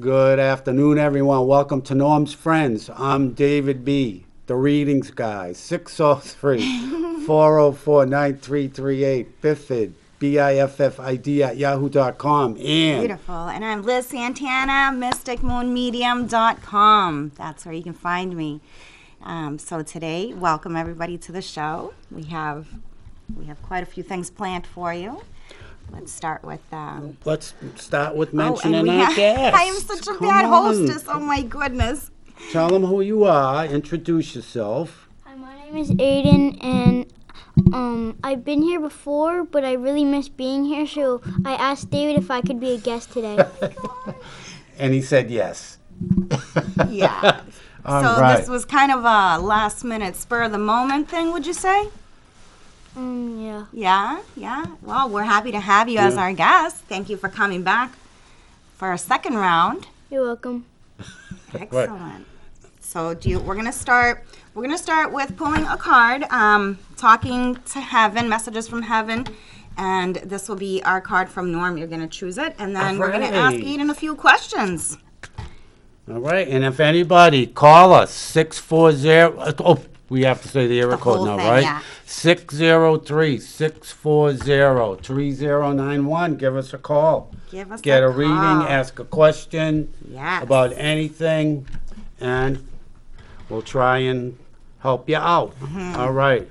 Good afternoon, everyone. Welcome to Norm's Friends. I'm David B., the readings guy. 603-404-9338. Biffid, Biffid at yahoo.com. And Beautiful. And I'm Liz Santana, mysticmoonmedium.com. That's where you can find me. So today, welcome everybody to the show. We have quite a few things planned for you. Let's start with mentioning our guest. I am such a bad hostess. Oh my goodness. Tell them who you are. Introduce yourself. Hi, my name is Aiden, and I've been here before, but I really miss being here, so I asked David if I could be a guest today. And he said yes. Yeah. So right. This was kind of a last-minute, spur-of-the-moment thing, would you say? Yeah. Yeah. Well, we're happy to have you as our guest. Thank you for coming back for a second round. You're welcome. Excellent. So we're gonna start with pulling a card, talking to heaven, messages from heaven, and this will be our card from Norm. You're gonna choose it, and then we're gonna ask Eden a few questions. All right, and if anybody, call us, 640, we have to say the area code now, right? Yeah. 603-640-3091. Give us a call. Get a reading, ask a question about anything, and we'll try and help you out. Mm-hmm. All right.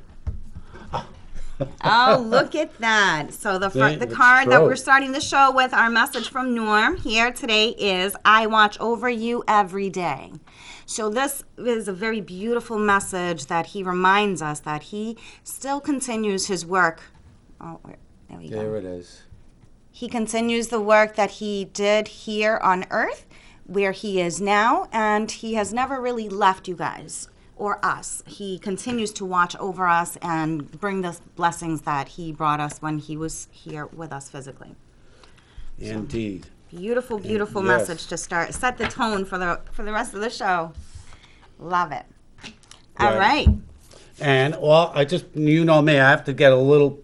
Oh, look at that. So the card that we're starting the show with, our message from Norm here today is, I watch over you every day. So this is a very beautiful message that he reminds us that he still continues his work. Oh, there we go. There it is. He continues the work that he did here on Earth, where he is now, and he has never really left you guys or us. He continues to watch over us and bring the blessings that he brought us when he was here with us physically. Indeed. Beautiful message to set the tone for the rest of the show. Love it. All right. And well, you know me, I have to get a little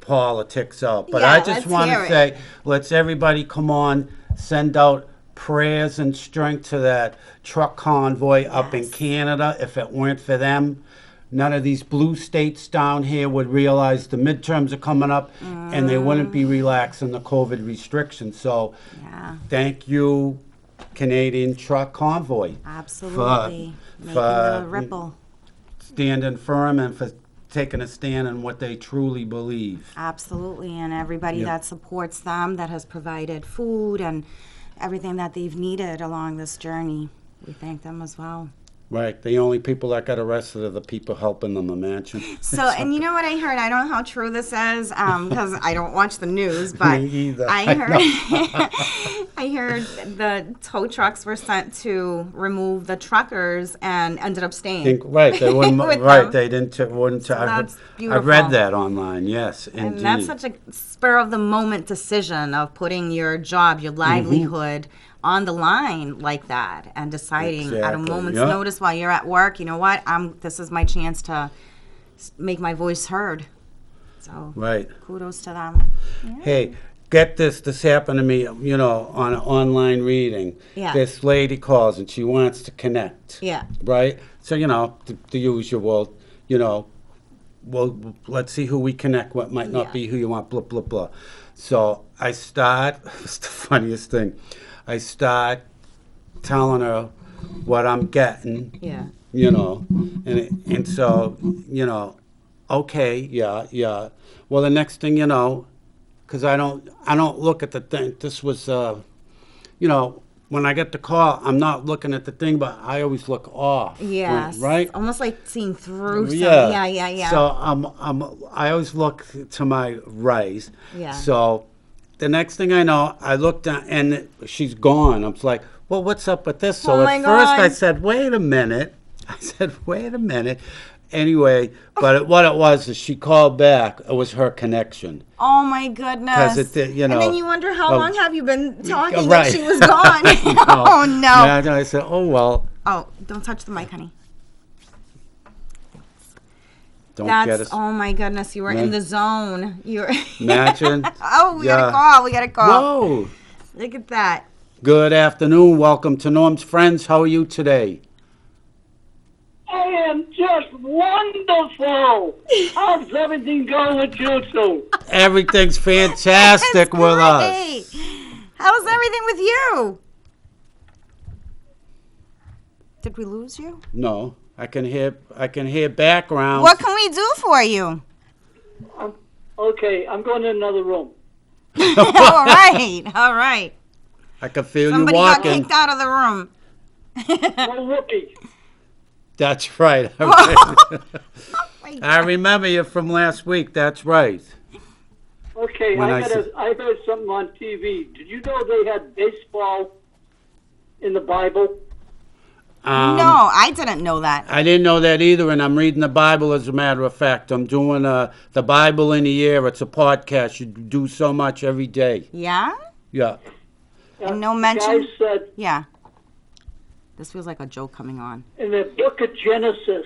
politics out, but I just want to say, let's everybody come on, send out prayers and strength to that truck convoy up in Canada. If it weren't for them, none of these blue states down here would realize the midterms are coming up and they wouldn't be relaxing the COVID restrictions. So thank you, Canadian Truck Convoy. Absolutely. Making a ripple. Standing firm and for taking a stand on what they truly believe. Absolutely. And everybody that supports them, that has provided food and everything that they've needed along this journey. We thank them as well. Right. The only people that got arrested are the people helping them imagine. So, and you know what I heard? I don't know how true this is because I don't watch the news, but Me either. I heard the tow trucks were sent to remove the truckers and ended up staying. They wouldn't. They wouldn't. So that's beautiful. I read that online. Yes, indeed. And that's such a spur of the moment decision of putting your job, your livelihood on the line like that and deciding at a moment's notice while you're at work, you know what, this is my chance to make my voice heard. So kudos to them. Yeah. Hey, get this. This happened to me, on an online reading. Yeah. This lady calls and she wants to connect. Yeah. Right? So, the usual, well, let's see who we connect with. Might not be who you want, blah, blah, blah. So it's the funniest thing. I start telling her what I'm getting, and so, okay, yeah. Well, the next thing because I don't look at the thing. This was, when I get the call, I'm not looking at the thing, but I always look off. Yes. Right? Almost like seeing through something. Yeah. So I always look to my right. Yeah. So the next thing I know, I look down and she's gone. I'm like, well, what's up with this? So at first I said, wait a minute. Anyway, but what it was is she called back. It was her connection. Oh my goodness! And then you wonder how long have you been talking that she was gone? Oh no! Yeah, I said, oh well. Oh, don't touch the mic, honey. Oh my goodness! You were in the zone. You were. Imagine. Oh, we got a call. Whoa! Look at that. Good afternoon. Welcome to Norm's Friends. How are you today? I am just wonderful. How's everything going with you two? Everything's fantastic with us. How's everything with you? Did we lose you? No, I can hear background. What can we do for you? Okay, I'm going in another room. All right. I can feel Somebody you walking. got kicked out of the room. No whoopee. That's right. Oh I remember you from last week. That's right. Okay, I heard something on TV. Did you know they had baseball in the Bible? No, I didn't know that. I didn't know that either, and I'm reading the Bible, as a matter of fact. I'm doing the Bible in a year. It's a podcast. You do so much every day. Yeah? Yeah. And no mention? The guy said, Yeah. This feels like a joke coming on. in the book of Genesis,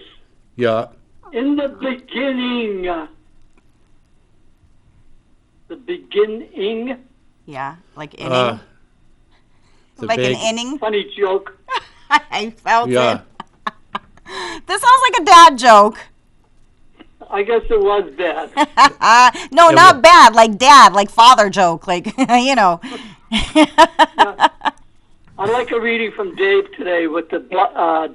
Yeah. in the beginning, Yeah, like inning. Like big- an inning. funny joke. I felt Yeah. it. This sounds like a dad joke. I guess it was bad. No, not bad. Like dad, like father joke. Like, you know. I'd like a reading from Dave today with the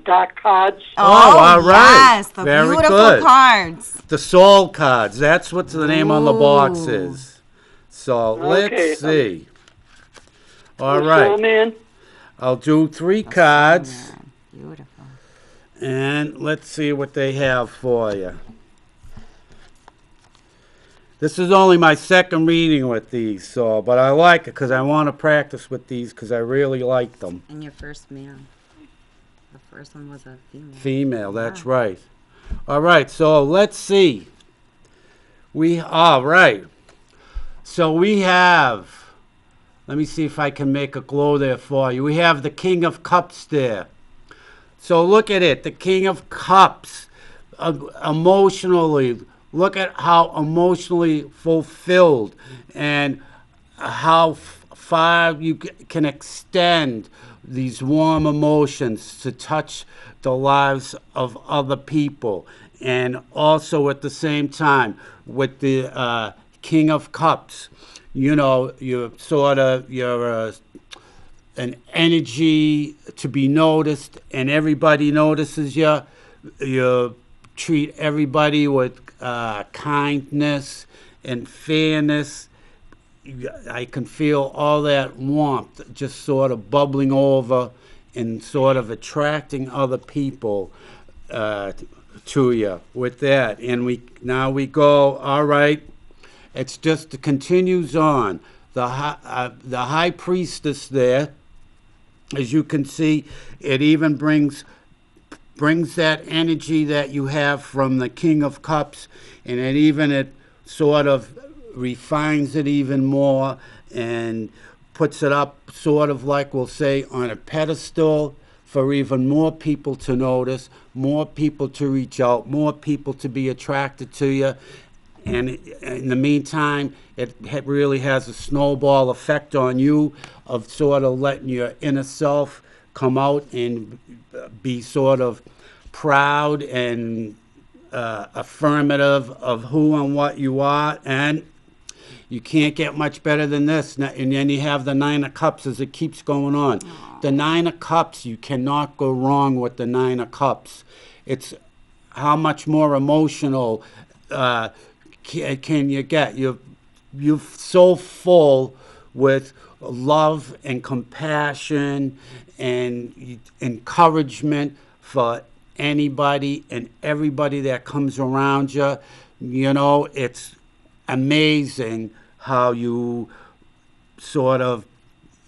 dark cards. Oh, all right. Yes, the Very beautiful good. cards. The soul cards. That's what the name on the box is. So let's see. All Soul right. Man. I'll do 3 cards. Beautiful. And let's see what they have for you. This is only my second reading with these, but I like it because I want to practice with these because I really like them. And your first man. The first one was a female. Female, that's right. All right, so let's see. All right. So we have, let me see if I can make a glow there for you. We have the King of Cups there. So look at it, the King of Cups, emotionally. Look at how emotionally fulfilled and how far you can extend these warm emotions to touch the lives of other people. And also at the same time, with the King of Cups, you know, you're an energy to be noticed, and everybody notices you. You treat everybody with kindness and fairness. I can feel all that warmth just sort of bubbling over and sort of attracting other people to you with that. And now we go, all right, it continues on. The high priestess there, as you can see, it even brings that energy that you have from the King of Cups, and it sort of refines it even more and puts it up sort of like we'll say on a pedestal for even more people to notice, more people to reach out, more people to be attracted to you. And in the meantime, it really has a snowball effect on you of sort of letting your inner self come out and be sort of proud and affirmative of who and what you are. And you can't get much better than this. And then you have the 9 of Cups as it keeps going on. The 9 of Cups, you cannot go wrong with the 9 of Cups. It's how much more emotional can you get? You're so full with love and compassion and encouragement for anybody and everybody that comes around you. You know, it's amazing how you sort of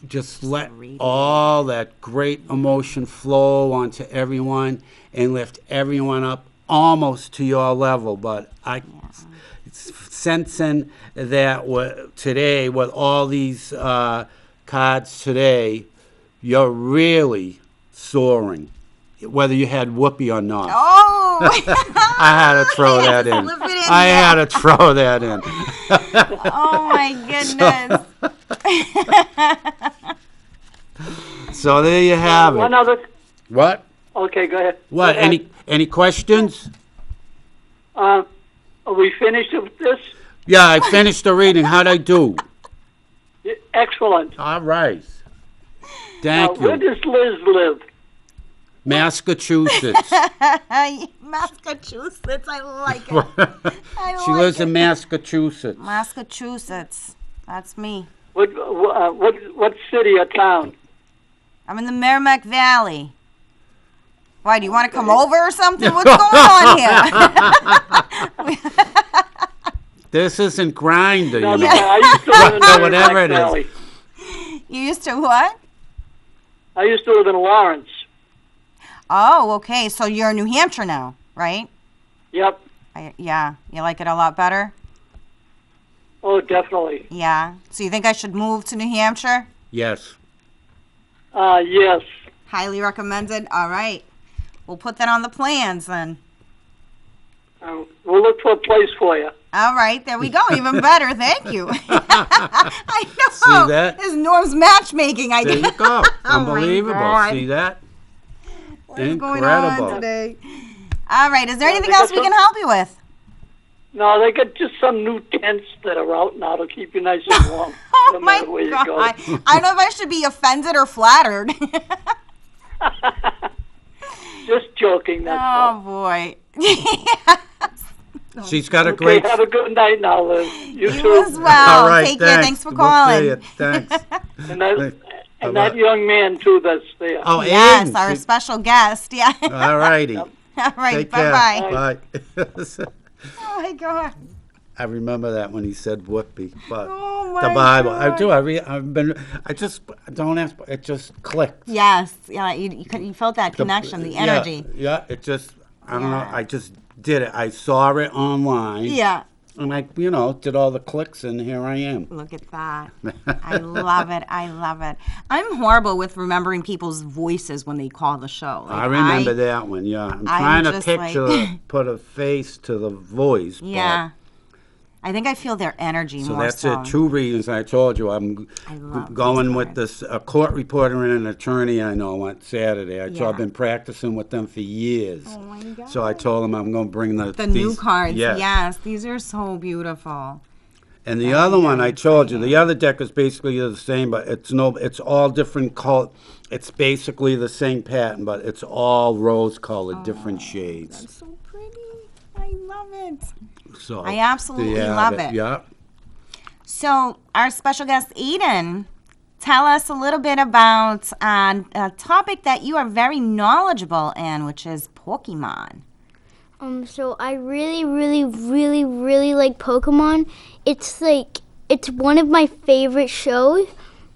just let all that great emotion flow onto everyone and lift everyone up almost to your level. But sensing that today with all these cards today, you're really soaring, whether you had whoopee or not. Oh! I had to throw that in. I had to throw that in. Oh my goodness. So there you have One it. other. What? Okay, go ahead. What? Go ahead. Any questions? Are we finished with this? Yeah, I finished the reading. How'd I do? Excellent. All right. Thank Where you. does Liz live? Massachusetts. Massachusetts, I like it. She lives in Massachusetts. Massachusetts. That's me. What city or town? I'm in the Merrimack Valley. Why, do you want to come over or something? What's going on here? This isn't Grindr, No, you know. I used to live in Whatever Merrimack it is. Valley. You used to what? I used to live in Lawrence. Oh, okay. So you're in New Hampshire now, right? Yep. Yeah. You like it a lot better? Oh, definitely. Yeah. So you think I should move to New Hampshire? Yes. Yes. Highly recommended. All right. We'll put that on the plans then. We'll look for a place for you. All right. There we go. Even better. Thank you. I know. See that? This is Norm's matchmaking. There you go. Unbelievable. God. See that? What's going on Incredible. today? All right. Is there anything they else got we can help you with? No, they got just some new tents that are out now to keep you nice and warm. Oh no my matter where God. you go. I don't know if I should be offended or flattered. Just joking, that's Oh all. boy. She's got a Okay, great... have a good night now, Liz. You You too. as well. All right, Take care. Thanks for We'll calling. see you. Thanks. And that, Bye-bye. that young man, too, that's there. Oh, Yes, Aiden. our special guest. Yeah. All righty. All right. Take care. Bye-bye. Bye. Oh, my God. I remember that when he said whoopee, but Oh, my the Bible. God. I do. I just don't ask. It just clicked. Yes. Yeah. You felt that connection, the energy. Yeah. It just. I don't know. I just did it. I saw it online. Yeah. And I, did all the clicks, and here I am. Look at that. I love it. I love it. I'm horrible with remembering people's voices when they call the show. Like, I remember that one. Yeah. I'm trying to just picture, put a face to the voice. Yeah. I think I feel their energy So more that's so. it. 2 reasons I told you. I'm love going these with cards. this a court reporter and an attorney I know on Saturday. Yeah. I've been practicing with them for years. Oh my God. So I told them I'm going to bring The new these- cards. Yeah. Yes. These are so beautiful. And the other one I told you, the other deck is basically the same, but it's all different color. It's basically the same pattern, but it's all rose colored, different shades. That's so pretty. I love it. So I absolutely there you love have it. Yeah. So, our special guest, Eden, tell us a little bit about a topic that you are very knowledgeable in, which is Pokemon. So I really, really, really, really like Pokemon. It's one of my favorite shows,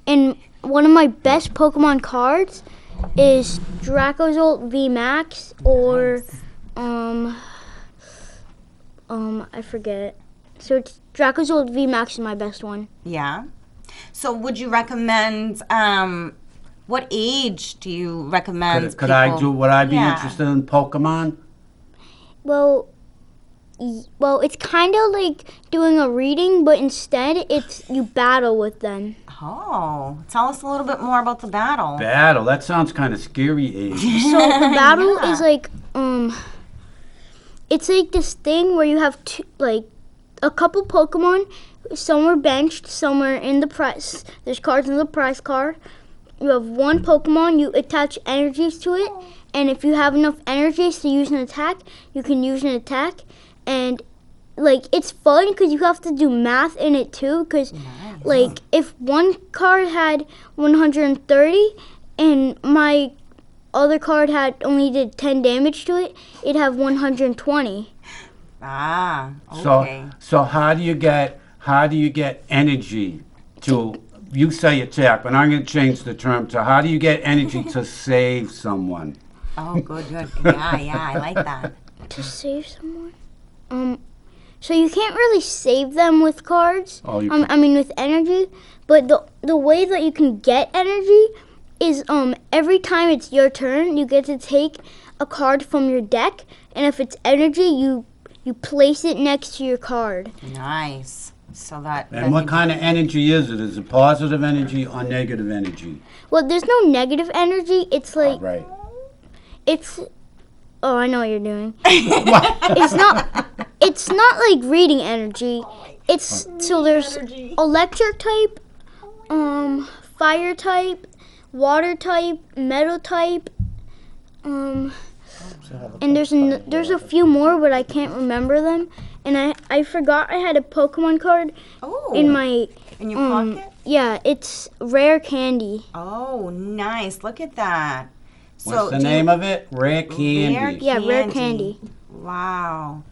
and one of my best Pokemon cards is Dracozolt VMAX or I forget. So it's Dracozolt VMAX is my best one. Yeah. So, would you recommend? What age do you recommend? Would I be Yeah. interested in Pokemon? Well, it's kind of like doing a reading, but instead it's you battle with them. Oh, tell us a little bit more about the battle. Battle. That sounds kind of scary, Age. So the battle Yeah. is like it's like this thing where you have a couple Pokemon. Some are benched, some are in the press. There's cards in the prize card. You have one Pokemon, you attach energies to it, and if you have enough energies to use an attack, you can use an attack. And it's fun because you have to do math in it too. Because if one card had 130 and my other card had only did 10 damage to it, it'd have 120. Ah, okay. So how do you get energy to? You say attack, but I'm going to change the term to how do you get energy to save someone? Oh, good. Yeah, I like that. To save someone? So you can't really save them with cards. Oh, you with energy. But the way that you can get energy is every time it's your turn, you get to take a card from your deck, and if it's energy, you place it next to your card. Nice. So that. And what kind of energy is it? Is it positive energy or negative energy? Well, there's no negative energy. It's like Right. it's. Oh, I know what you're doing. It's not. It's not like reading energy. It's so there's electric type, fire type, water type, metal type, and there's a few more, but I can't remember them. And I forgot I had a Pokemon card in my in your pocket. Yeah, it's rare candy. Oh, nice! Look at that. What's the name of it? Rare candy. Yeah, rare candy. Wow.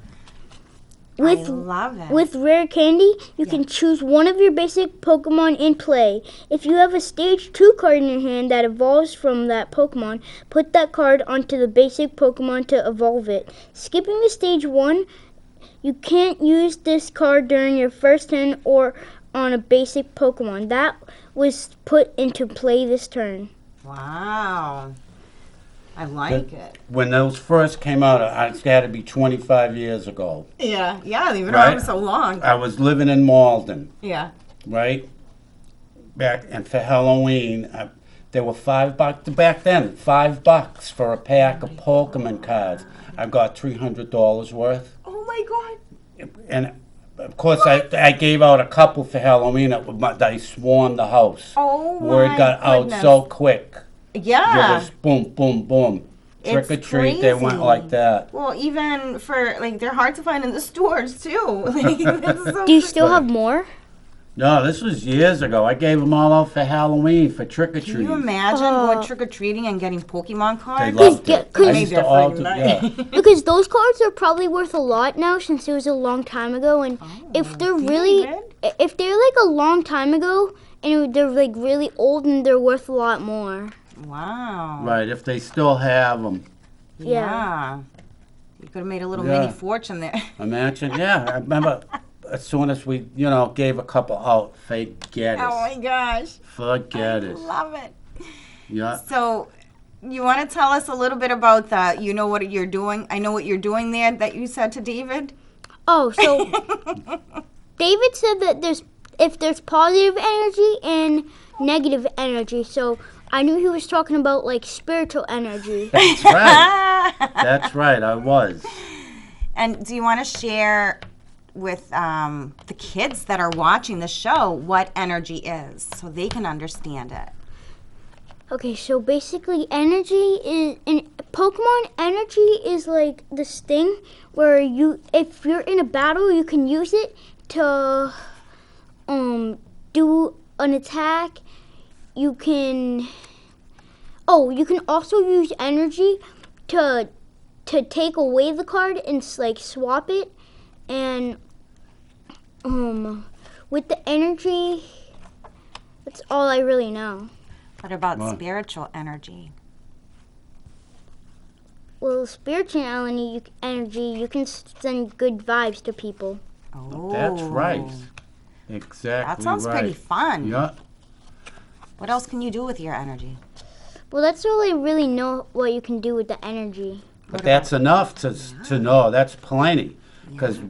I love it. With rare candy, you can choose one of your basic Pokemon in play. If you have a Stage 2 card in your hand that evolves from that Pokemon, put that card onto the basic Pokemon to evolve it. Skipping the Stage 1, you can't use this card during your first turn or on a basic Pokemon. That was put into play this turn. Wow. I like it. When those first came out, it's got to be 25 years ago. Yeah, they've been Right? around so long. I was living in Malden, Yeah. right? And for Halloween, they were $5 back then. $5 for a pack of Pokemon cards. I got $300 worth, Oh my God. and of course I gave out a couple for Halloween. They swarmed the house. Oh my Word got goodness. out so quick. Yeah. It was boom, boom, boom. Trick or treat, they went crazy. like that. Well, even for they're hard to find in the stores too. That's so Do you still have more? No, this was years ago. I gave them all out for Halloween for trick or Can treat. you imagine going trick or treating and getting Pokemon They cards? loved Yeah, it. 'cause- I used to all do, yeah. Because those cards are probably worth a lot now since it was a long time ago. And if they're if they're like a long time ago and they're like really old and they're worth a lot more. Wow. Right, if they still have them. Yeah. You could have made a little Yeah. mini fortune there. Imagine, yeah. I remember as soon as we, gave a couple out, forget Oh my it. gosh. Forget it. Love it. Yeah. So, you want to tell us a little bit about that? You know what you're doing? I know what you're doing there that you said to David. Oh, so David said that if there's positive energy and negative energy. So I knew he was talking about like spiritual energy. That's right. That's right, I was. And do you want to share with the kids that are watching the show what energy is so they can understand it? Okay, so basically energy is in Pokemon, energy is like this thing where if you're in a battle, you can use it to do an attack. You can also use energy to take away the card and like swap it. And with the energy, that's all I really know. What about spiritual energy? Well, spiritual energy, you can send good vibes to people. Oh, That's right. Exactly That sounds right. pretty fun. Yeah. What else can you do with your energy? Well, that's all I really know what you can do with the energy. But that's enough to know. That's plenty. Because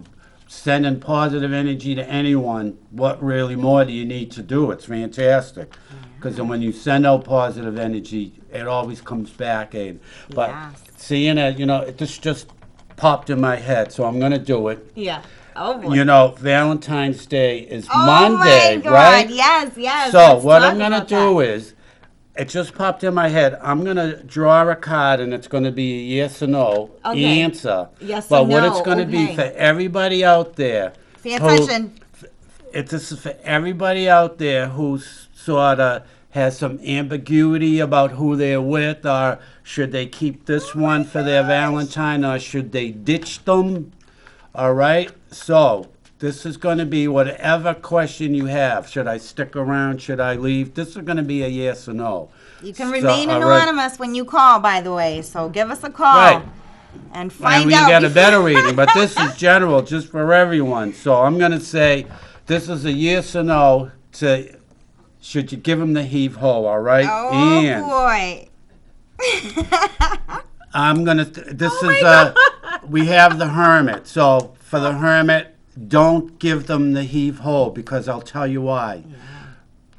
sending positive energy to anyone, what really more do you need to do? It's fantastic. Because when you send out positive energy, it always comes back in. But seeing it, this just popped in my head, so I'm going to do it. Yeah. Oh, boy. Valentine's Day is Oh Monday, my God. right? Yes. So Let's what talk I'm going to about do that. is, it just popped in my head. I'm going to draw a card, and it's going to be a yes or no answer. Yes but or what no, it's going to be okay. for everybody out there. Pay attention. This is for everybody out there who sort of has some ambiguity about who they're with, or should they keep this one for their Valentine, or should they ditch them? All right? So this is going to be whatever question you have. Should I stick around? Should I leave? This is going to be a yes or no. You can So, remain all right. anonymous when you call, by the way. So give us a call Right. and find And we out. get a better reading, but this is general, just for everyone. So I'm going to say this is a yes or no to should you give him the heave-ho, all right? Oh, and boy. I'm going to, we have the Hermit. So for the Hermit, don't give them the heave-ho, because I'll tell you why. Yeah.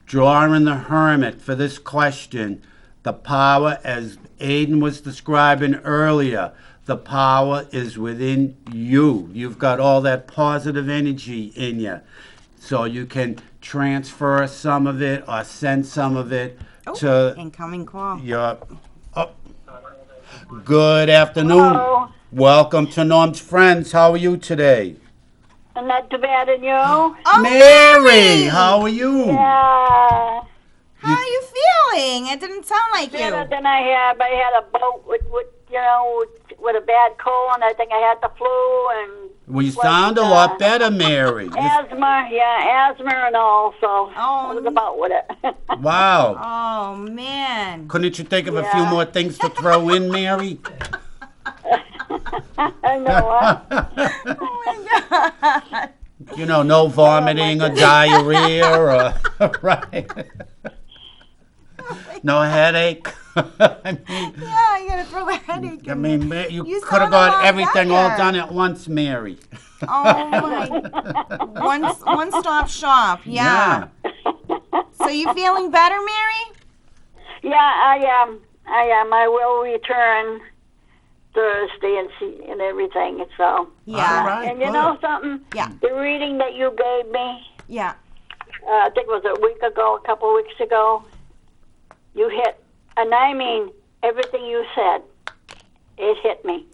Drawing the Hermit for this question, the power, as Aiden was describing earlier, the power is within you. You've got all that positive energy in you. So you can transfer some of it or send some of it to incoming call. Your, good afternoon. Hello. Welcome to Norm's Friends. How are you today? I'm not too bad, and you? Oh, Mary, how are you? Yeah. How are you feeling? It didn't sound like you. Better than I have. I had a boat with a bad cold, and I think I had the flu and. Well, you sound a lot better, Mary. Asthma and all, so Oh, I was about with it. Wow. Oh, man. Couldn't you think of a few more things to throw in, Mary? I know. Oh, my God. You know, no vomiting or diarrhea or, right? No headache. I mean, Yeah, you gotta throw the headache in there. you could sound have a got lot everything all better. done at once, Mary. Oh, my. One-stop shop. Yeah. So you feeling better, Mary? Yeah, I am. I will return Thursday and see and everything. So. Yeah. All right, And you good. know something? Yeah. The reading that you gave me, Yeah. I think it was a week ago, a couple of weeks ago, you hit, and I mean everything you said, it hit me.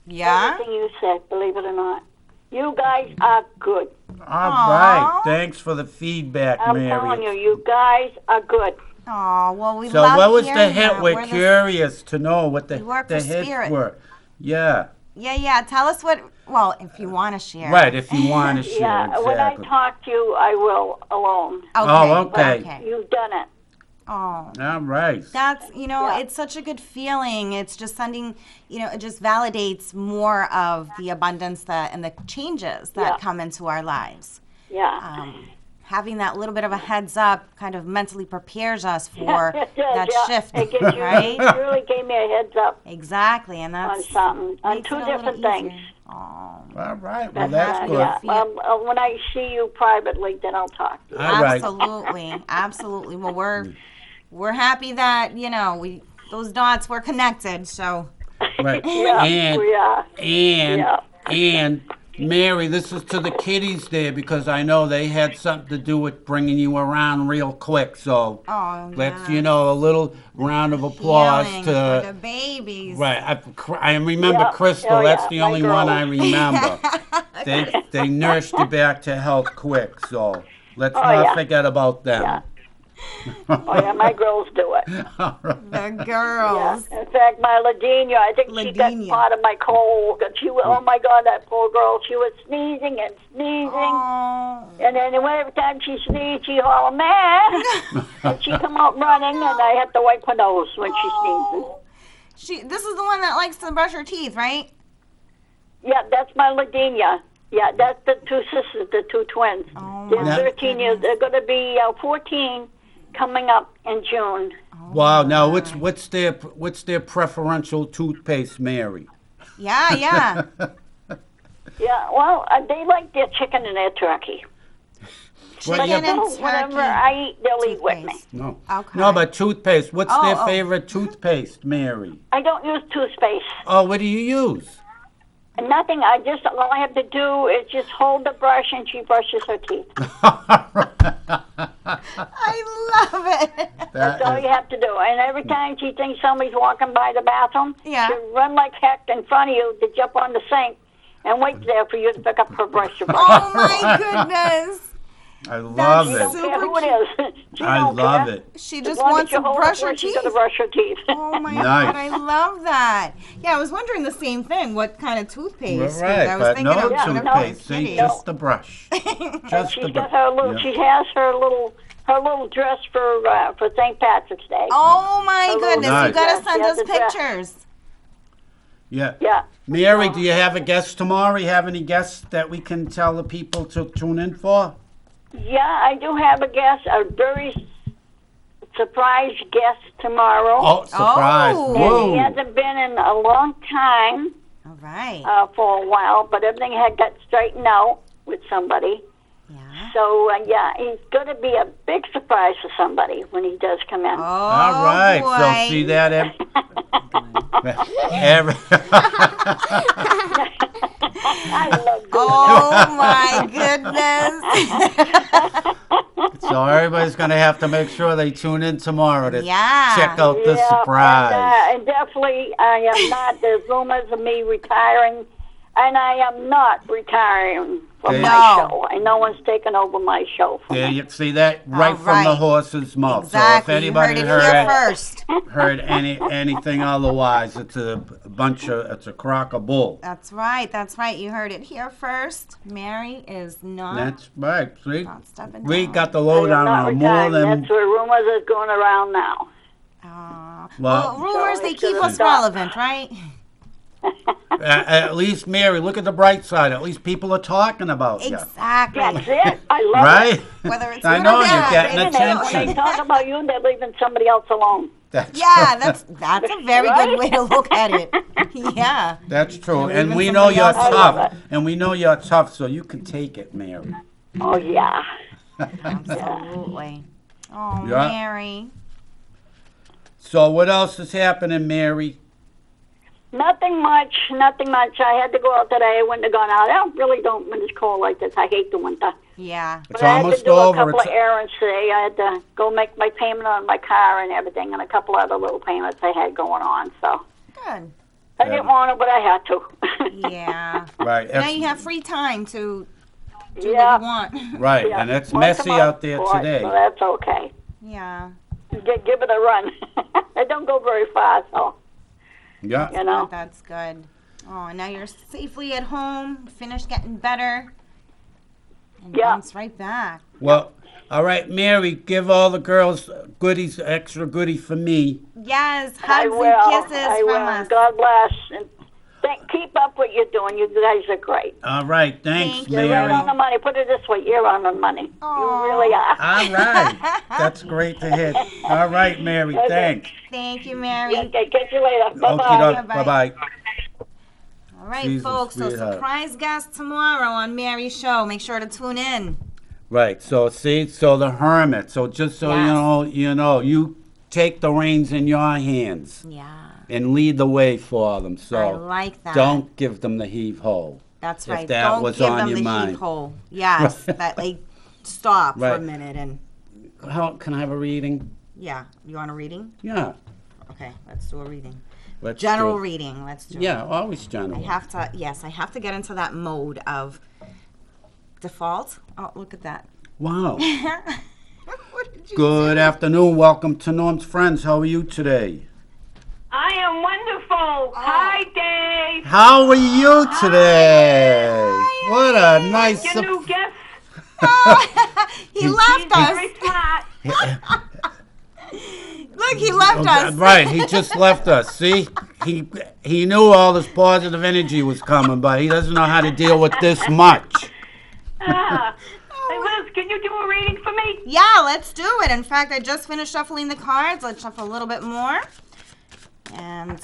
Yeah? Everything you said, believe it or not. You guys are good. All Aw. right. Thanks for the feedback, I'm Mary. telling you, you guys are good. Oh, well, we So love what was the hearing hit? that. We're curious to know what the We work the for hits Spirit. were. Yeah. Yeah. Tell us what, well, if you want to share. Right, if you want to share, Yeah, when I exactly. talk to you, I will alone. Okay. Oh, okay. Okay. You've done it. Oh. All right. That's, it's such a good feeling. It's just sending, it just validates more of the abundance and the changes that come into our lives. Yeah. Having that little bit of a heads up kind of mentally prepares us for It does, that yeah. shift, It gives you, right? it really gave me a heads up Exactly, and on that's something, on makes two it a little different things. easier. Oh, All right. Well, that's good. Yeah. When I see you privately, then I'll talk to you. All right. absolutely. Well, we're happy that those dots were connected. So Right. Yeah, And we are. Yeah. and Mary, this is to the kiddies there because I know they had something to do with bringing you around real quick. So let's a little round of applause healing to for the babies. right. I remember Yeah. Crystal. Oh, That's yeah, the my only one I girls. remember. they nursed you back to health quick. So let's Oh, not yeah. forget about them. Yeah. Oh, yeah, my girls do it. The girls. Yeah. In fact, my Ladina, I think she got Ladina. part of my cold. And oh my God, that poor girl, she was sneezing and sneezing. Oh. And then every time she sneezed, she holler, man. And she come out running, and I had to wipe her nose when she sneezes. This is the one that likes to brush her teeth, right? Yeah, that's my Ladina. Yeah, that's the two sisters, the two twins. Oh, They're my 13 years. They're going to be 14 coming up in June. Wow. Now, what's their preferential toothpaste, Mary? Yeah. Yeah, well, they like their chicken and their turkey. Chicken and turkey. Whatever I eat, they'll eat with me. Toothpaste. No. Okay. No, but toothpaste. What's their Oh. favorite toothpaste, Mary? I don't use toothpaste. Oh, what do you use? Nothing. All I have to do is just hold the brush, and she brushes her teeth. I love it. That's all you have to do. And every time she thinks somebody's walking by the bathroom, Yeah. she'll run like heck in front of you to jump on the sink and wait there for you to pick up her brush. Oh my goodness. I love She it. don't care who it is. She I don't love care. it. She As just long as wants you to hold brush the her She's teeth. gonna brush her teeth. Oh my Nice. God, I love that. Yeah, I was wondering the same thing. What kind of toothpaste? 'Cause Right, I was but thinking no of one of my toothpaste. See, kitties. just the brush. Just She's the got brush. her little. Yeah. She has her little dress for St. Patrick's Day. Oh my little goodness, Nice. you gotta dress. send She us has a dress. pictures. Yeah. Yeah. Mary, do you have a guest tomorrow? You have any guests that we can tell the people to tune in for? Yeah, I do have a guest, a very surprise guest tomorrow. Oh, surprise. Oh. And Whoa. he hasn't been in a long time All right. for a while, but everything had got straightened out. with somebody. Yeah. So, yeah, he's going to be a big surprise for somebody when he does come in. Oh, All right. boy. So see that every I love doing Oh, my goodness. So everybody's going to have to make sure they tune in tomorrow to Yeah. check out this surprise. And definitely, I am not. There's rumors of me retiring, and I am not retiring from There my you- show. And no one's taken over my show from There me. you see that right from the right. horse's mouth. Exactly. So if anybody you heard it here first. heard anything otherwise, it's it's a crock of bull. That's right. That's right. You heard it here first. Mary is not. That's right. See, Not stepping we down. got the I am lowdown not on more retiring. than. That's what rumors is going around now. Well, rumors, So they it's keep gonna us stop. relevant, right? At least, Mary, look at the bright side. At least people are talking about you. Exactly. That's it. I love Right? it. Whether it's I good know or you're bad. getting When they attention. talk about you, they're leaving somebody else alone. That's Yeah, that's a very Right? good way to look at it. Yeah. That's true. You're And leaving we know somebody you're else alone. I love tough. And we know you're tough, so you can take it, Mary. Oh, yeah. Absolutely. Oh, Yeah. Mary. So what else is happening, Mary? Nothing much. I had to go out today. I wouldn't have gone out. I really don't when it's cold like this. I hate the winter. Yeah. It's But I had to almost do a over. couple It's, of errands today. I had to go make my payment on my car and everything, and a couple other little payments I had going on. So Good. I didn't want to, but I had to. Yeah. right. Now It's, you have free time to do Yeah. what you want. right. Yeah. And it's Once a messy month out there for it, today. So that's okay. Yeah. Give it a run. I don't go very far, so Yeah. you know. That's good. Oh, now you're safely at home, finished getting better, and Yeah. bounce right back. Well, all right, Mary, give all the girls goodies, extra goodie for me. Yes, I hugs will. and kisses I from will. us. God bless. And keep up what you're doing. You guys are great. All right. Thanks, Thank You're Mary. right on the money. Put it this way. You're on the money. Aw. You really are. All right. That's great to hear. All right, Mary. Okay. Thanks. Thank you, Mary. Okay, catch you later. Bye-bye. Bye Bye-bye. bye. All right, Jesus, folks. So sweetheart. surprise guest tomorrow on Mary's show. Make sure to tune in. Right. So see, so the hermit. So just so Yes. you take the reins in your hands Yeah, and lead the way for them. So I like that. don't give them the heave ho. That's if right. that Don't was give on them your the mind. heave hole. Yes, that like stop for a Right. minute and How can I have a reading? yeah. You want a reading? Yeah. Okay, let's do a reading. Let's General do it. reading. Let's do. Yeah, it. always I general. have to. Yes, I have to get into that mode of default. Oh, look at that. Wow. What did you Good afternoon. Welcome to Norm's Friends. How are you today? I am wonderful. Hi, Dave. How are you today? What a nice. Your new guest. He left Very us. smart. Look, he left us. Right, he just left us. See, he knew all this positive energy was coming, but he doesn't know how to deal with this much. Hey, Liz, can you do a reading for me? Yeah, let's do it. In fact, I just finished shuffling the cards. Let's shuffle a little bit more. And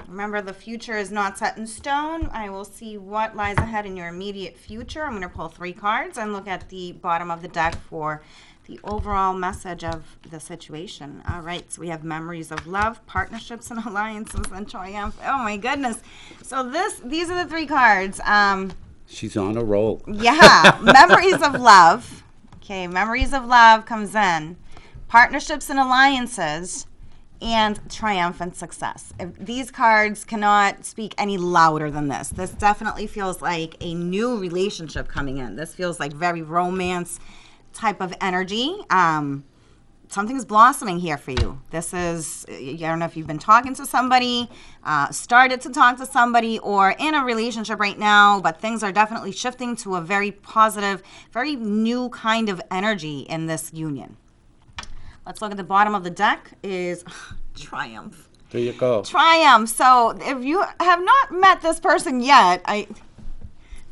remember, the future is not set in stone. I will see what lies ahead in your immediate future. I'm going to pull 3 cards and look at the bottom of the deck for the overall message of the situation. All right, so we have memories of love, partnerships and alliances, and triumph. Oh my goodness. So these are the 3 cards. She's on a roll. Yeah, memories of love. Okay, memories of love comes in. Partnerships and alliances, and triumphant success. These cards cannot speak any louder than this. This definitely feels like a new relationship coming in. This feels like very romance type of energy. Something's blossoming here for you. This is, I don't know if you've been talking to somebody, started to talk to somebody, or in a relationship right now, but things are definitely shifting to a very positive, very new kind of energy in this union. Let's look at the bottom of the deck is triumph. There you go. Triumph. So if you have not met this person yet,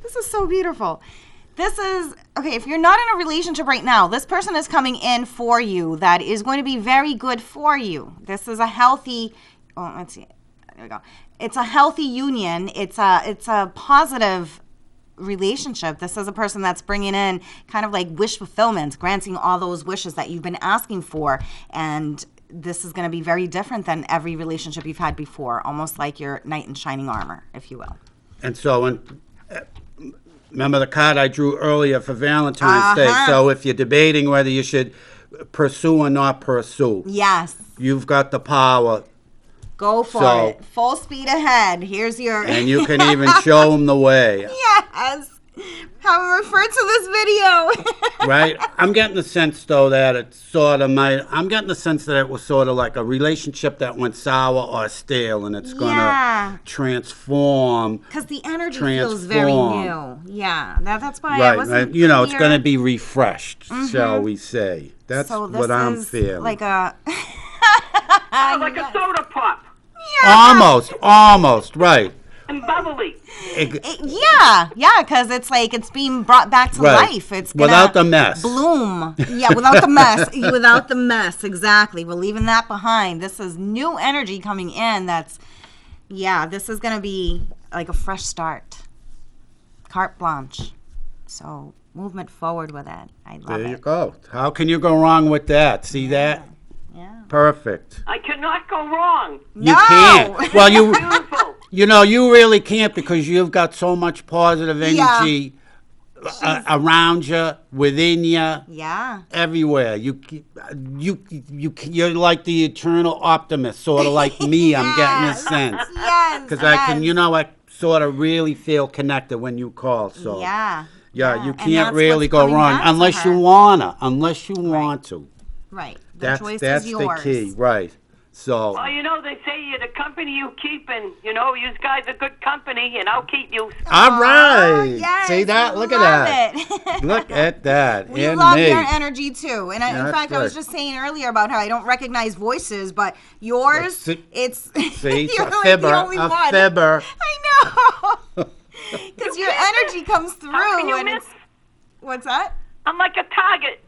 this is so beautiful. This is, okay, if you're not in a relationship right now, this person is coming in for you that is going to be very good for you. This is a healthy, let's see, there we go. It's a healthy union. It's a positive relationship. This is a person that's bringing in kind of like wish fulfillment, granting all those wishes that you've been asking for. And this is going to be very different than every relationship you've had before, almost like your knight in shining armor, if you will. And so, remember the card I drew earlier for Valentine's Day? So if you're debating whether you should pursue or not pursue, yes, you've got the power. Go for it. Full speed ahead. Here's your... And you can even show them the way. Yes. How we refer to this video. Right? I'm getting the sense, though, that it sort of might... I'm getting the sense that it was sort of like a relationship that went sour or stale, and it's going to transform. Because the energy feels very new. Yeah. That's why I wasn't You know, it's going to be refreshed, shall we say. That's what I'm feeling. Like a... like a soda pop. Yeah. Almost, right. And bubbly. Because it's like it's being brought back to life. It's gonna without the mess. Bloom. Yeah, without the mess. Without the mess, exactly. We're leaving that behind. This is new energy coming in. This is gonna be like a fresh start. Carte blanche. So movement forward with it. I love it. There you go. How can you go wrong with that? See that? Yeah. Perfect. I cannot go wrong. You can't. Well, you know, you really can't because you've got so much positive energy around you, within you, everywhere. You're like the eternal optimist, sort of like me. I'm getting a sense. Yes. Because I sort of really feel connected when you call. So you can't really go wrong unless you wanna. Unless you want to. Right. That's the key, right? So. Well, you know, they say you're the company you keep, and you know, you guys are good company, and I'll keep you. All right. Yes, see that? Look at that. Look at that. We love your energy too, and in fact, I was just saying earlier about how I don't recognize voices, but yours, it's see, you're a like fibber, the only one. a fibber. I know. Because your energy comes through. How can you and miss? What's that? I'm like a target.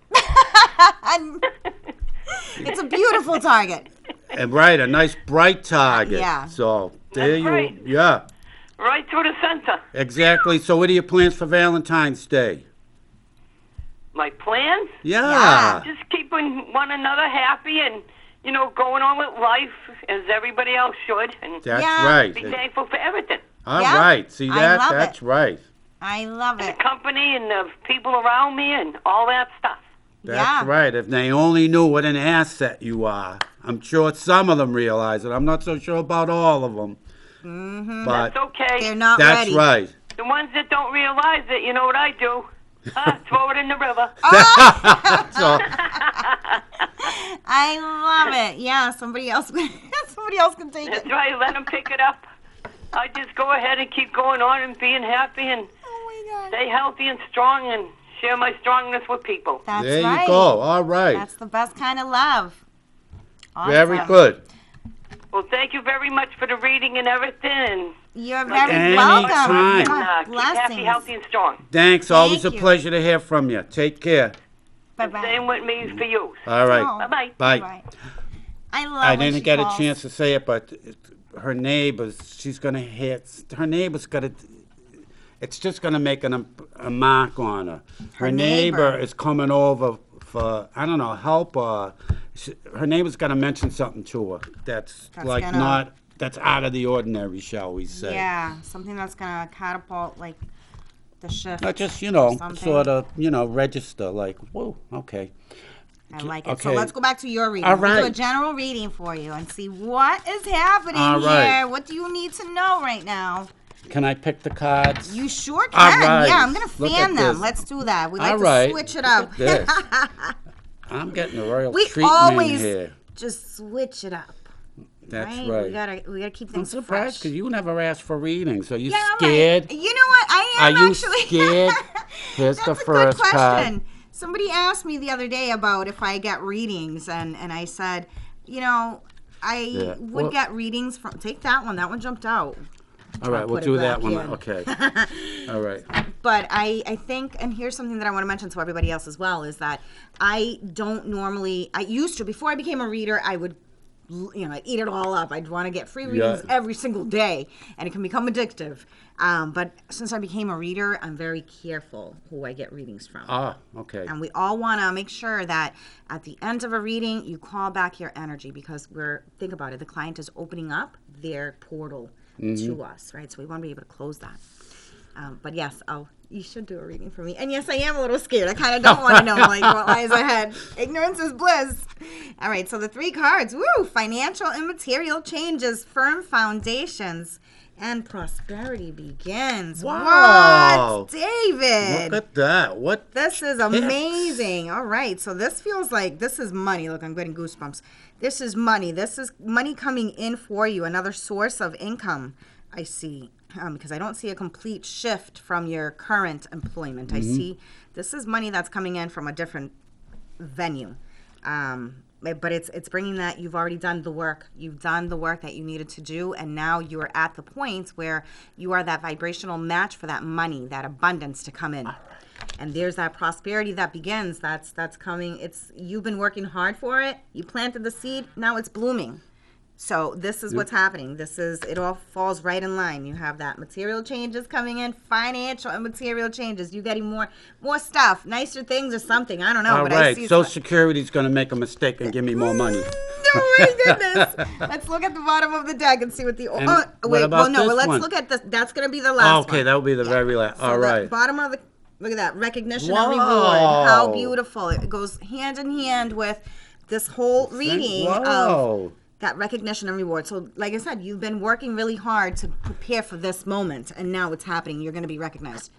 It's a beautiful target. And right, a nice bright target. Yeah. So there That's right. Yeah. Right through the center. Exactly. So what are your plans for Valentine's Day? My plans? Yeah. Just keeping one another happy and, you know, going on with life as everybody else should. And that's right. Be thankful for everything. All right. See that? That's right. I love it. The company and the people around me and all that stuff. That's right. If they only knew what an asset you are. I'm sure some of them realize it. I'm not so sure about all of them. Mm-hmm. But that's okay. They're not that's ready. Right. The ones that don't realize it, you know what I do? Throw it in the river. So, I love it. Yeah, somebody else can take it. That's right. Let them pick it up. I just go ahead and keep going on and being happy and stay healthy and strong and share my strongness with people. That's there right. you go. All right. That's the best kind of love. Awesome. Very good. Well, thank you very much for the reading and everything. And you're very anytime. welcome. Keep happy, healthy, and strong. Thanks. Always a pleasure to hear from you. Take care. Bye-bye. And same with me for you. All right. Oh, Bye-bye. Bye. I love I didn't get a chance to say it, but her neighbors, she's going to hit, her neighbor's got to, it's just going to make a mark on her. Her neighbor is coming over for, I don't know, help. Her neighbor's got to mention something to her that's like not, that's out of the ordinary, shall we say. Yeah, something that's going to catapult, like, the shift. Not just, sort of, register, like, whoa, okay. I like it. Okay. So let's go back to your reading. All right. We'll do a general reading for you and see what is happening here. What do you need to know right now? Can I pick the cards? You sure can. All right. Yeah, I'm going to fan them. This. Let's do that. We like All to right. switch it up. Look at this. I'm getting a royal we treatment always here. just switch it up. That's right. We gotta keep things I'm fresh. surprised because you never asked for readings. Are you Yeah, scared? Right. You know what? I am Are you actually. scared? Here's That's the a first good question. card. Somebody asked me the other day about if I get readings, and I said, I would get readings from. Take that one. That one jumped out. All right, we'll do that one. Okay. All right. But I think, and here's something that I want to mention to everybody else as well, is that I don't normally, I used to, before I became a reader, I would I'd eat it all up. I'd want to get free readings every single day, and it can become addictive. But since I became a reader, I'm very careful who I get readings from. Ah, okay. And we all want to make sure that at the end of a reading, you call back your energy, because think about it, the client is opening up their portal to us, right? So we want to be able to close that. But yes, you should do a reading for me. And yes, I am a little scared. I kind of don't want to know what lies ahead. Ignorance is bliss. All right, so the 3 cards. Woo! Financial and material changes, firm foundations, and prosperity begins. Wow. What, David? Look at that. This is amazing. All right, so this feels like this is money. Look, I'm getting goosebumps. This is money. This is money coming in for you, another source of income, I see. Because I don't see a complete shift from your current employment. I see this is money that's coming in from a different venue. But it's bringing that you've already done the work. You've done the work that you needed to do, and now you are at the point where you are that vibrational match for that money, that abundance to come in. And there's that prosperity that begins. That's coming. You've been working hard for it. You planted the seed. Now it's blooming. So this is what's happening. It all falls right in line. You have that material changes coming in, financial and material changes. You getting more stuff, nicer things or something. I don't know. All right, Social Security's going to make a mistake and give me more money. No, my goodness. Let's look at the bottom of the deck and see what the... let's look at this. That's going to be the last one. Okay, that will be the very last. So all right. The bottom of the... Look at that. Recognition Wow. and reward. How beautiful. It goes hand in hand with this whole reading of... that recognition and reward. So like I said, you've been working really hard to prepare for this moment, and now it's happening. You're going to be recognized.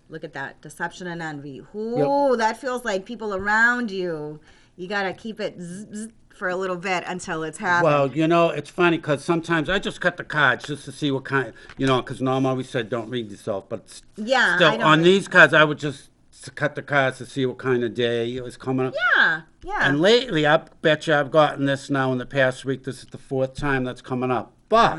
Look at that. Deception and envy. Ooh, that feels like people around you. You got to keep it for a little bit until it's happening. Well, it's funny because sometimes I just cut the cards just to see what kind, because Norm always said don't read yourself. But still, on these cards, I would just cut the cards to see what kind of day it was coming up. Yeah. And lately, I bet you I've gotten this now in the past week. This is the 4th time that's coming up. But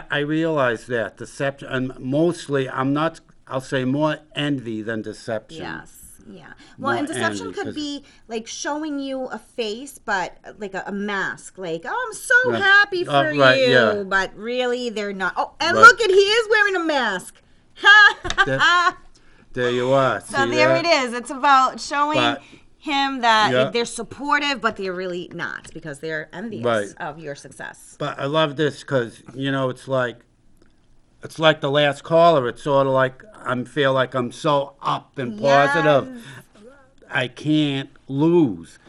I realize that deception, and mostly I'll say more envy than deception. Yes. Yeah. Well, and deception could be like showing you a face, but like a mask. Like, oh, I'm so happy for you. Yeah. But really, they're not. Oh, and look he is wearing a mask. There you are. So there it is. It's about showing him that they're supportive, but they're really not, because they're envious of your success. But I love this because, it's like the last caller. It's sort of like I feel like I'm so up and positive. I can't lose.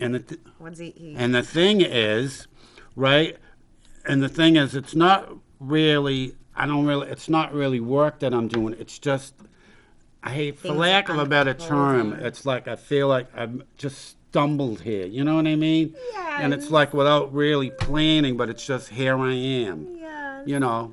And the thing is, right? And the thing is, it's not really work that I'm doing. It's just, for lack of a better term, it's like I feel like I've just stumbled here. You know what I mean? Yes. And it's like without really planning, but it's just here I am. Yes.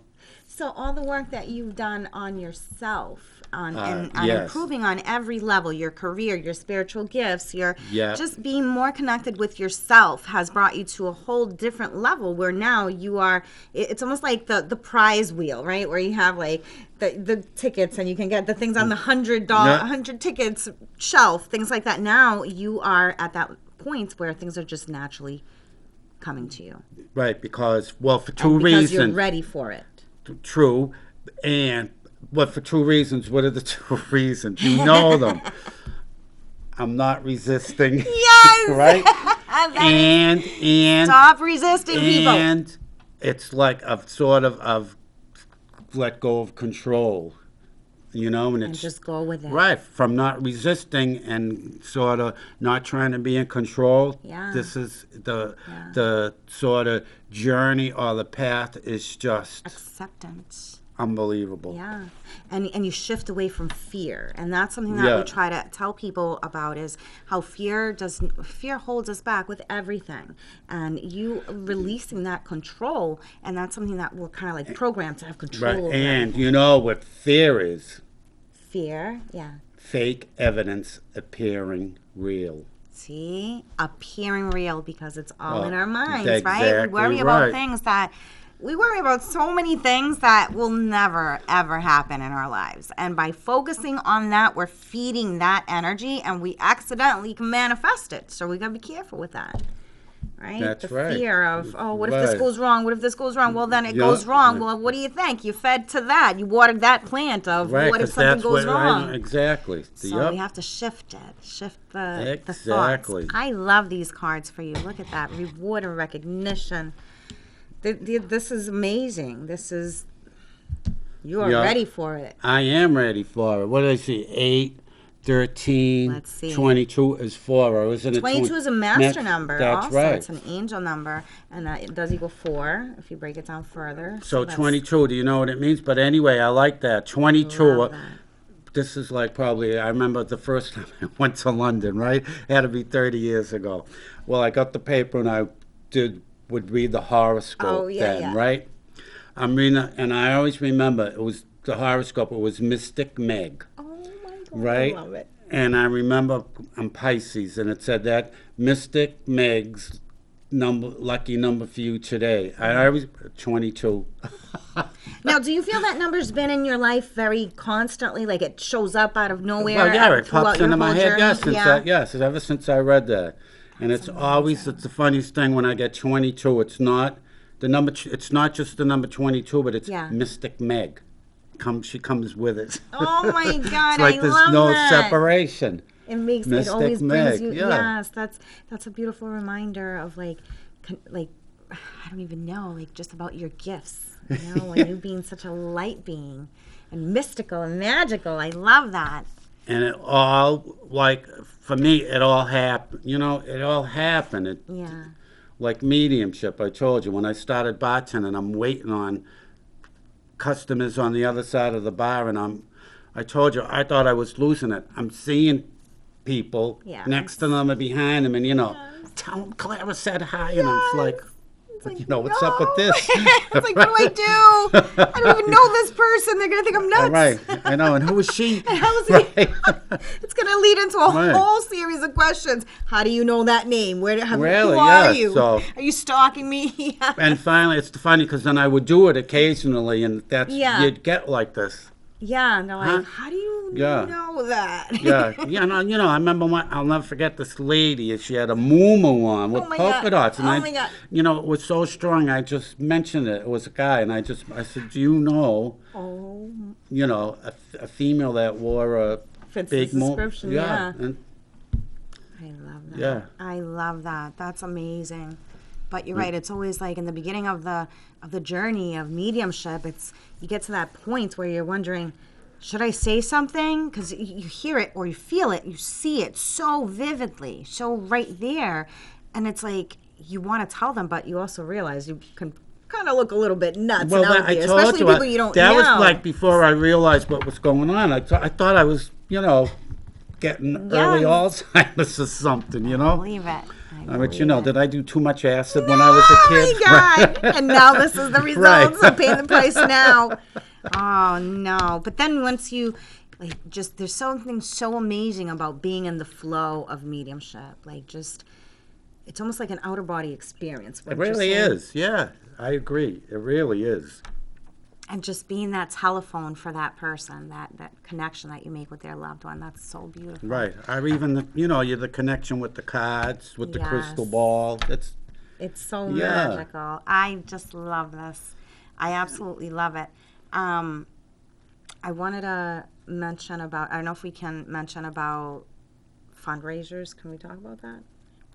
So all the work that you've done on yourself, on improving on every level, your career, your spiritual gifts, your just being more connected with yourself has brought you to a whole different level where now you are, it's almost like the prize wheel, right? Where you have like the tickets and you can get the things on the $100 tickets shelf, things like that. Now you are at that point where things are just naturally coming to you. Right, because, for 2 reasons. Because you're ready for it. True, for 2 reasons. What are the 2 reasons? You know them. I'm not resisting. Yes. Right? and stop resisting, people. And it's like I've sort of let go of control. And just go with it. Right, from not resisting and sort of not trying to be in control. Yeah. This is the sort of journey or the path is just acceptance. Unbelievable. Yeah. And you shift away from fear. And that's something that we try to tell people about, is how fear holds us back with everything. And you releasing that control, and that's something that we're kind of like programmed to have control over. And you know what fear is? Fear, fake evidence appearing real. See? Appearing real, because it's all in our minds, exactly right? We worry about things that... We worry about so many things that will never, ever happen in our lives. And by focusing on that, we're feeding that energy, and we accidentally can manifest it. So we got to be careful with that. right? That's the right. fear of, oh, what if this Right. goes wrong? What if this goes wrong? Well, then it Yeah. goes wrong. Well, what do you think? You fed to that. You watered that plant of, Right, what if 'cause something that's goes what, wrong? exactly. So we have to shift it, shift the Exactly. thoughts. I love these cards for you. Look at that, reward and recognition. This is amazing. You are Yeah. ready for it. I am ready for it. What did I see? 8, 13, Let's see. 22 is 4. Or isn't it 22 is a master number. That's also. right. It's an angel number, and it does equal 4 if you break it down further. So that's- 22, do you know what it means? But anyway, I like that. 22. Love that. This is like probably, I remember the first time I went to London, right? It had to be 30 years ago. Well, I got the paper and I would read the horoscope then, yeah. right? I'm reading, and I always remember it was the horoscope. It was Mystic Meg, Oh my God, right? I love it. And I remember I'm Pisces, and it said that Mystic Meg's lucky number for you today. I always 22. Now, do you feel that number's been in your life very constantly? Like it shows up out of nowhere? Well, yeah, it throughout pops your into my whole head. journey? Yes, ever since I read that, and it's always it's the funniest thing when I get 22. It's not the number. It's not just the number 22, but it's Yeah. Mystic Meg. She comes with it. Oh my God, It's like I there's love no that. separation. It makes Mystic it always Meg, brings you. yeah. Yes, that's a beautiful reminder of like I don't even know, like just about your gifts. You know, and you being such a light being and mystical and magical. I love that. And it all, like, for me, it all happened. You know, it all happened. Yeah. Like mediumship, I told you, when I started bartending, I'm waiting on customers on the other side of the bar, and I told you, I thought I was losing it. I'm seeing people Yes. next to them and behind them, and, tell them Clara said hi, and I'm just like, what's up with this? It's like, what do I do? I don't even know this person. They're gonna think I'm nuts. All right, I know, and who is she? And how is he? It's gonna lead into a Right. whole series of questions. How do you know that name? Really? Who are Yeah, you? so- Are you stalking me? And finally, it's funny, because then I would do it occasionally, and Yeah. you'd get like this. Yeah, and they're like, Huh? how do you Yeah. know that? Yeah, I remember I'll never forget this lady. She had a muumuu on with Oh my polka God. dots, and Oh my God. it was so strong. I just mentioned it. It was a guy, and I said, do you know, Oh, a female that wore a fits big the description. Yeah. and I love that. Yeah. I love that. That's amazing. But you're right. It's always like in the beginning of the journey of mediumship. You get to that point where you're wondering, should I say something? Because you hear it or you feel it, you see it so vividly, so right there, and it's like you want to tell them, but you also realize you can kind of look a little bit nuts well, out I there, told especially you people you don't that know. was like before I realized what was going on. I thought I was getting early Alzheimer's or something. Believe it. But did I do too much acid when I was a kid? Oh my God! And now this is the results. I'm paying the price now. Oh no! But then once you, there's something so amazing about being in the flow of mediumship. It's almost like an outer body experience. It really is. Yeah, I agree. It really is. And just being that telephone for that person, that connection that you make with their loved one, that's so beautiful. Right. Or even, you're the connection with the cards, with the crystal ball. It's so magical. I just love this. I absolutely love it. I wanted to mention about, I don't know if we can mention about fundraisers. Can we talk about that?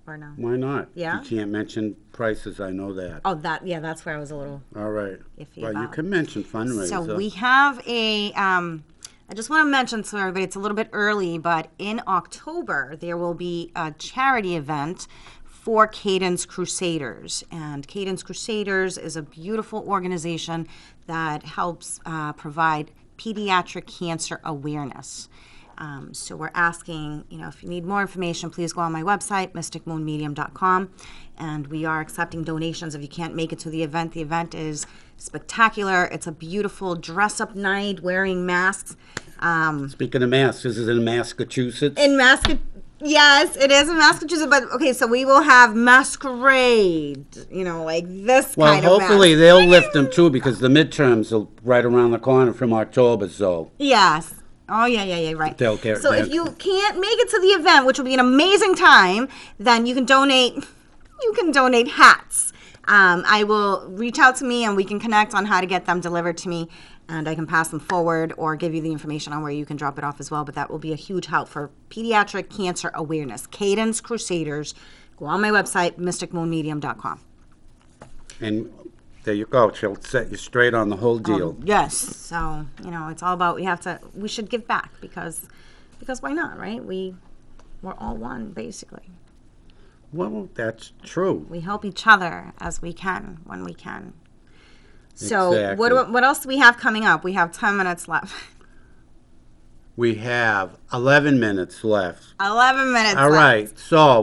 Or no? Why not? Yeah? You can't mention prices, I know that. Oh, that's where I was a little All right. iffy Well, you about. can mention fundraiser. So we have I just want to mention to everybody, it's a little bit early, but in October, there will be a charity event for Cadence Crusaders. And Cadence Crusaders is a beautiful organization that helps provide pediatric cancer awareness. So we're asking, if you need more information, please go on my website, mysticmoonmedium.com. And we are accepting donations if you can't make it to the event. The event is spectacular. It's a beautiful dress-up night, wearing masks. Speaking of masks, this is in Massachusetts. Yes, it is in Massachusetts. But, okay, so we will have masquerade, like this Well, kind of mask. hopefully they'll lift them, too, because the midterms are right around the corner from October, so. Yes. Oh, yeah, right. They'll care. So if you can't make it to the event, which will be an amazing time, then you can donate you can donate hats. I will reach out to me and we can connect on how to get them delivered to me, and I can pass them forward or give you the information on where you can drop it off as well. But that will be a huge help for pediatric cancer awareness. Cadence Crusaders. Go on my website, mysticmoonmedium.com. And there you go. She'll set you straight on the whole deal. Yes. So, it's all about we should give back because why not, right? We're all one, basically. Well, that's true. We help each other as we can, when we can. So Exactly. what else do we have coming up? We have 10 minutes left. We have 11 minutes left. 11 minutes All left. right. So,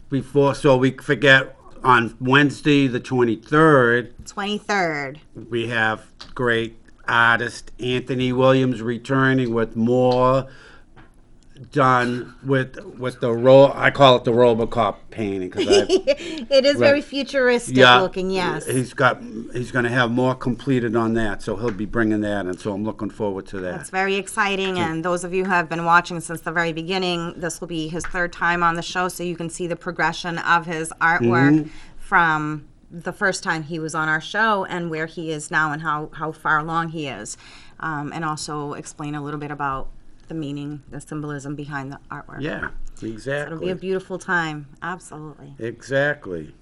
before we forget, on Wednesday the 23rd, 23rd. we have great artist Anthony Williams returning with more done with the I call it the Robocop painting because It is very futuristic looking, yes. He's going to have more completed on that, so he'll be bringing that in. So I'm looking forward to that. That's very exciting, and those of you who have been watching since the very beginning, this will be his 3rd time on the show, so you can see the progression of his artwork from the first time he was on our show and where he is now and how far along he is, and also explain a little bit about the meaning, the symbolism behind the artwork. Yeah, exactly. So it'll be a beautiful time. Absolutely. Exactly.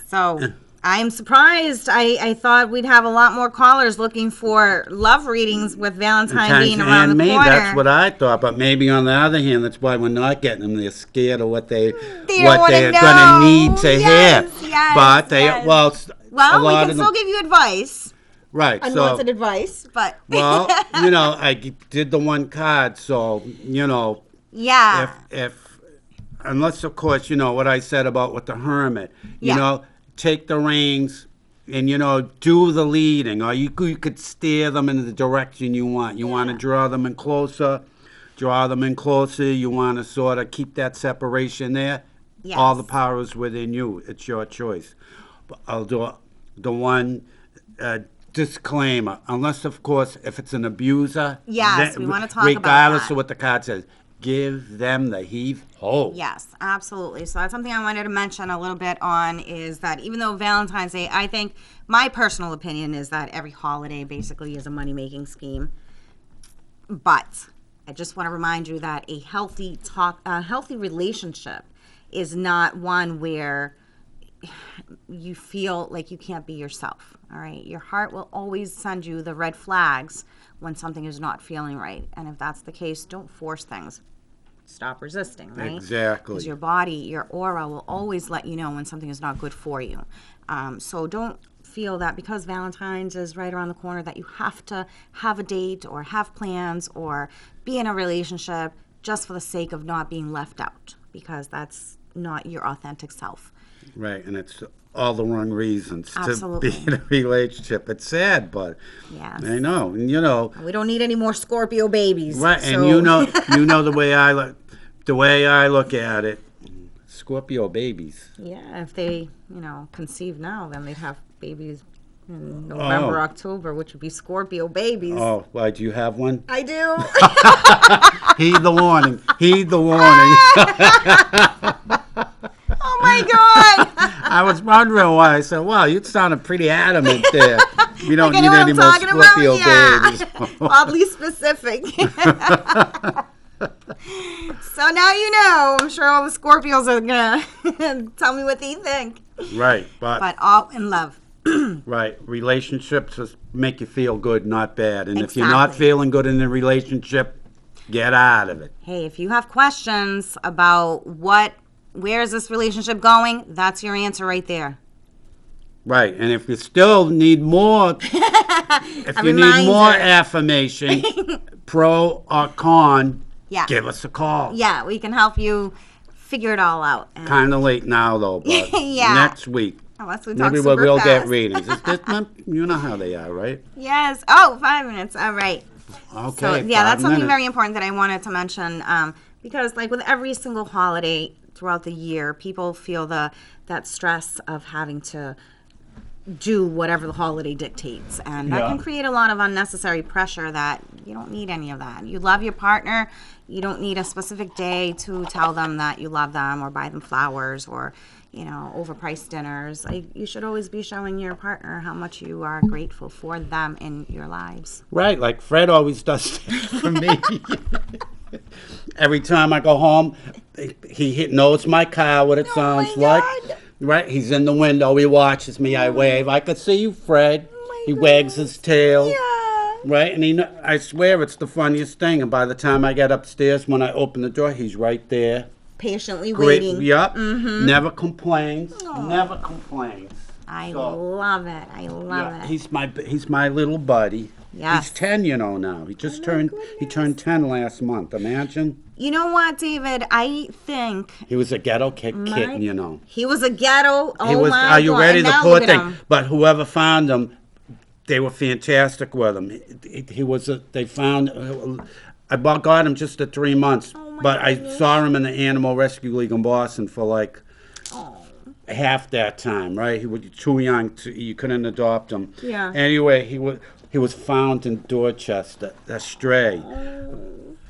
So I'm surprised. I thought we'd have a lot more callers looking for love readings with Valentine being around the corner. That's what I thought, but maybe on the other hand, that's why we're not getting them. They're scared of what they're going to need to hear. Yes, but they, yes. well, we can still give you advice. Right. Unwanted advice, but well, I did the one card, so yeah. If unless of course what I said about with the hermit, take the reins and do the leading, or you could steer them in the direction you want. You want to draw them in closer. You want to sort of keep that separation there. Yes. All the power is within you. It's your choice. But I'll do the one. Disclaimer, unless of course if it's an abuser, yes, we want to talk about that. Regardless of what the card says, give them the heave-ho. Yes, absolutely. So that's something I wanted to mention a little bit on, is that even though Valentine's Day, I think my personal opinion is that every holiday basically is a money-making scheme. But I just want to remind you that a healthy relationship is not one where you feel like you can't be yourself. All right, your heart will always send you the red flags when something is not feeling right, and if that's the case, don't force things. Stop resisting, right? Exactly. Because your body, your aura will always let you know when something is not good for you. So don't feel that because Valentine's is right around the corner that you have to have a date or have plans or be in a relationship just for the sake of not being left out, because that's not your authentic self. Right, and it's all the wrong reasons Absolutely. to be in a relationship. It's sad, but yes. I know, and we don't need any more Scorpio babies. Right, so. and the way I look at it, Scorpio babies. Yeah, if they conceive now, then they'd have babies in November, October, which would be Scorpio babies. Oh, why, do you have one? I do. Heed the warning. Heed the warning. Oh my God! I was wondering why. I said, "Wow, you sounded pretty adamant there. You don't need any more Scorpio babies." Oddly specific. So now you know. I'm sure all the Scorpios are gonna tell me what they think. Right, but all in love. Right, relationships just make you feel good, not bad. And Exactly. if you're not feeling good in a relationship, get out of it. Hey, if you have questions about where is this relationship going, that's your answer right there. Right, and if you still need more, affirmation, pro or con, give us a call. Yeah, we can help you figure it all out. Kind of late now, though, but next week. Unless we talk maybe super we'll fast. get readings. You know how they are, right? Yes. Oh, 5 minutes. All right. Okay. So, yeah, that's something very important that I wanted to mention, because like with every single holiday throughout the year, people feel that stress of having to do whatever the holiday dictates, and that can create a lot of unnecessary pressure that you don't need any of that. You love your partner, you don't need a specific day to tell them that you love them or buy them flowers or overpriced dinners. Like, you should always be showing your partner how much you are grateful for them in your lives. Right, like Fred always does for me. Every time I go home, he knows my car, what it sounds like. Right, he's in the window, he watches me, I wave. I could see you, Fred. He wags his tail. Yeah. Right, and I swear it's the funniest thing. And by the time I get upstairs, when I open the door, he's right there. Patiently waiting. Yep. Never complains. Never complains. I love it. I love it. He's my little buddy. Yes. He's 10, now. He just turned 10 last month. Imagine. You know what, David? I think he was a ghetto kitten, He was a ghetto. He was. My Are you God. ready? And The now poor look at thing. him. But whoever found him, they were fantastic with him. He was. They found. I got him just at 3 months, but I saw him in the Animal Rescue League in Boston for like half that time. Right? He was too young. You couldn't adopt him. Yeah. Anyway, he was found in Dorchester, a stray.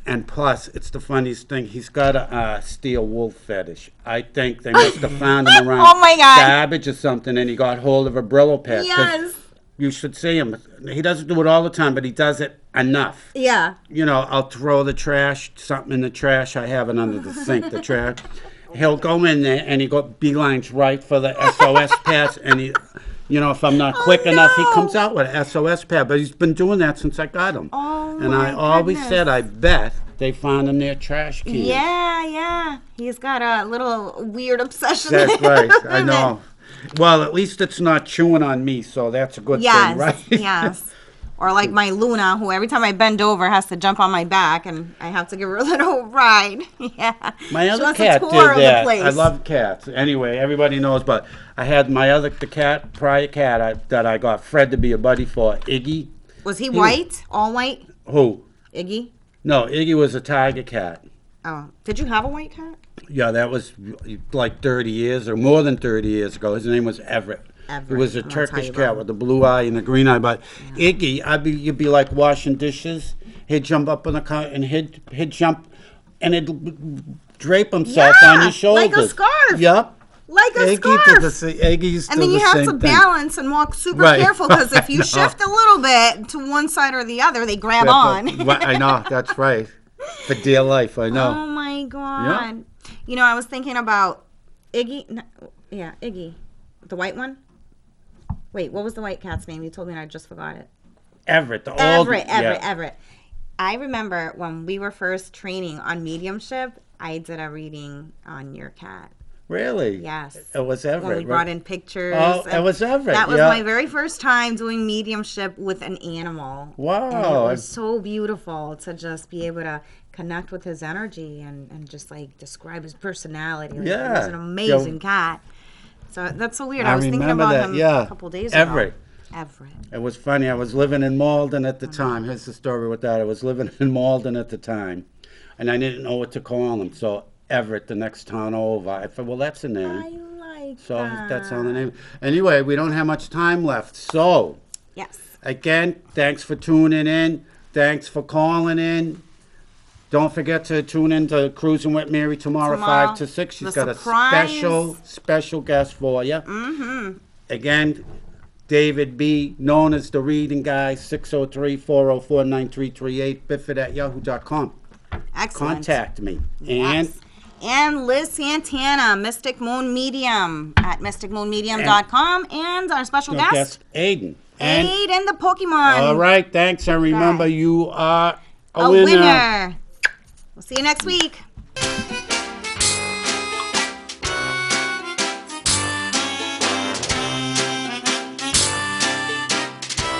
And plus, it's the funniest thing. He's got a steel wool fetish. I think they must have found him around garbage or something, and he got hold of a Brillo pad. Yes. You should see him. He doesn't do it all the time, but he does it enough. Yeah. I'll throw something in the trash. I have it under the sink, the trash. He'll go in there, and he beelines right for the SOS pads, and he... if I'm not quick enough, he comes out with an SOS pad. But he's been doing that since I got him. And I always said, I bet they found him near trash cans. Yeah. He's got a little weird obsession. That's right. I know. Well, at least it's not chewing on me, so that's a good thing, right? Yes. Or like my Luna, who every time I bend over has to jump on my back, and I have to give her a little ride. Yeah. My other cat did that. I love cats. Anyway, everybody knows, but I had the prior cat that I got Fred to be a buddy for, Iggy. Was he white? All white? Who? Iggy? No, Iggy was a tiger cat. Oh. Did you have a white cat? Yeah, that was like 30 years or more than 30 years ago. His name was Everett. He was a Turkish cat with the blue eye and the green eye. But Iggy, you'd be like washing dishes. He'd jump up on the car and he'd jump and he'd drape himself on your shoulders. Like a scarf. Yep. Like a scarf. Iggy's and then you have to balance and walk super careful, because if you shift a little bit to one side or the other, they grab on. I know, that's right. For dear life, I know. Oh my God. Yeah. I was thinking about Iggy. Yeah, Iggy. The white one? Wait, what was the white cat's name? You told me and I just forgot it. Everett. Everett. I remember when we were first training on mediumship, I did a reading on your cat. Really? Yes. It was Everett. When we brought in pictures. Oh, it was Everett. That was my very first time doing mediumship with an animal. Wow. And it was so beautiful to just be able to connect with his energy and just like describe his personality. Like, yeah. He was an amazing cat. So that's so weird. I was thinking about him a couple days ago. Everett. It was funny. I was living in Malden at the time. Here's the story with that. I was living in Malden at the time, and I didn't know what to call him. So Everett, the next town over. I thought, well, that's a name. I like so that. That's how the name. Anyway, we don't have much time left. So, again, thanks for tuning in. Thanks for calling in. Don't forget to tune in to Cruising with Mary tomorrow 5 to 6. She's got surprise. a special guest for you. Mm-hmm. Again, David B., known as the Reading Guy, 603-404-9338, bifford@yahoo.com. Excellent. Contact me. Yes. And Liz Santana, Mystic Moon Medium at mysticmoonmedium.com. And our special guest, Aiden. Aiden the Pokemon. All right, thanks. And remember, you are a winner. We'll see you next week.